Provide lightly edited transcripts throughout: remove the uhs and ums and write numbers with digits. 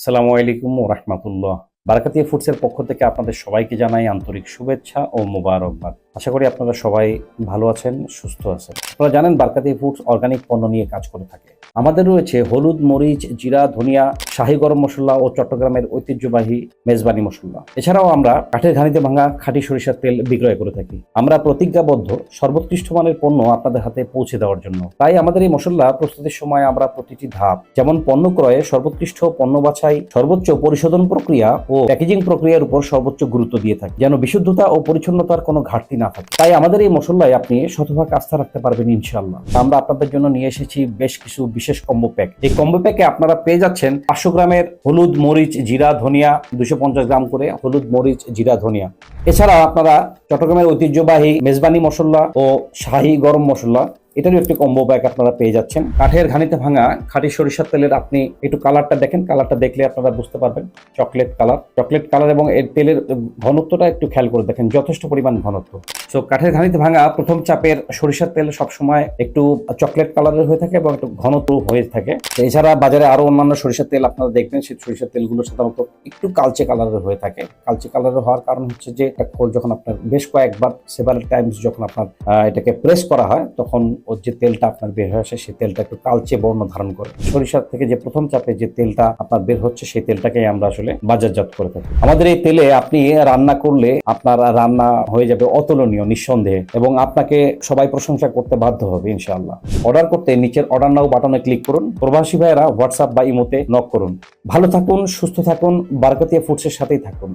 আসসালামু আলাইকুম ওয়া রাহমাতুল্লাহ। বারাকাতিয়া ফুডসের পক্ষ থেকে আপনাদের সবাইকে জানাই আন্তরিক শুভেচ্ছা ও মোবারকবাদ। আশা করি আপনারা সবাই ভালো আছেন, সুস্থ আছেন। আপনারা জানেন বারাকাতিয়া ফুডস অর্গানিক পণ্য নিয়ে কাজ করে থাকে। আমাদের রয়েছে হলুদ, মরিচ, জিরা, ধনিয়া, শাহী গরম মশলা ও চট্টগ্রামের ঐতিহ্যবাহী মেজবানি মশলা। এছাড়াও আমরা কাঠের ঘানিতে ভাঙা খাঁটি সরিষার তেল বিক্রয় করে থাকি। আমরা প্রতিজ্ঞাবদ্ধ সর্বোৎকৃষ্ট মানের পণ্য আপনাদের হাতে পৌঁছে দেওয়ার জন্য। তাই আমাদের এই মশলা প্রস্তুতির সময় আমরা প্রতিটি ধাপ, যেমন পণ্য ক্রয়ে সর্বোৎকৃষ্ট পণ্য বাছাই, সর্বোচ্চ পরিশোধন প্রক্রিয়া ও প্যাকেজিং প্রক্রিয়ার উপর সর্বোচ্চ গুরুত্ব দিয়ে থাকি, যেন বিশুদ্ধতা ও পরিচ্ছন্নতার কোনো ঘাটতি না থাকে। তাই আমাদের এই মশলায় আপনি শতভাগ আস্থা রাখতে পারবেন ইনশাআল্লাহ। আমরা আপনাদের জন্য নিয়ে এসেছি বেশ কিছু বিশেষ কম্বো প্যাক। এই কম্বো প্যাকে আপনারা পেয়ে যাচ্ছেন 500 গ্রামের হলুদ, মরিচ, জিরা, ধনিয়া, 250 গ্রাম করে হলুদ, মরিচ, জিরা, ধনিয়া। এছাড়া আপনারা চট্টগ্রামের ঐতিহ্যবাহী মেজবানি মশলা ও শাহী গরম মশলা, এটারও একটি কম্বো প্যাক আপনারা পেয়ে যাচ্ছেন। কাঠের ঘানিতে ভাঙা খাঁটি সরিষার তেলের আপনি একটু কালারটা দেখেন, কালারটা দেখলে আপনারা বুঝতে পারবেন চকলেট কালার এবং এর তেলের ঘনত্বটা একটু খেয়াল করে দেখেন, যথেষ্ট পরিমাণ ঘনত্ব। সো কাঠের ঘানিতে ভাঙা প্রথম চাপের সরিষার তেল সবসময় একটু চকলেট কালারের হয়ে থাকে এবং একটু ঘনত্ব হয়ে থাকে। এছাড়া বাজারে আরো অন্যান্য সরিষার তেল আপনারা দেখবেন, সেই সরিষার তেলগুলো সাধারণত একটু কালচে কালারের হয়ে থাকে। কালচে কালারের হওয়ার কারণ হচ্ছে যে একটা খোল যখন আপনার বেশ কয়েকবার সেভারাল টাইমস যখন আপনার এটাকে প্রেস করা হয়, তখন ওর যে তেলটা আপনার বের হয়ে আসে সেই তেলটা একটু কালচে বর্ণ ধারণ করে। সরিষার থেকে যে প্রথম চাপে যে তেলটা আপনার বের হচ্ছে সেই তেলটাকে আমরা আসলে বাজারজাত করে থাকি। আমাদের এই তেলে আপনি রান্না করলে আপনার রান্না হয়ে যাবে অতুলনীয় নিঃসন্দেহে, এবং আপনাকে সবাই প্রশংসা করতে বাধ্য হবে ইনশাআল্লাহ। অর্ডার করতে নিচের অর্ডার নাও বাটনে ক্লিক করুন। প্রবাসী ভাইয়েরা হোয়াটসঅ্যাপ বা ইমোতে নক করুন। ভালো থাকুন, সুস্থ থাকুন, বারাকাতিয়া ফুডসের সাথেই থাকুন।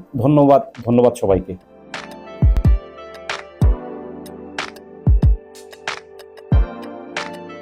ধন্যবাদ সবাইকে।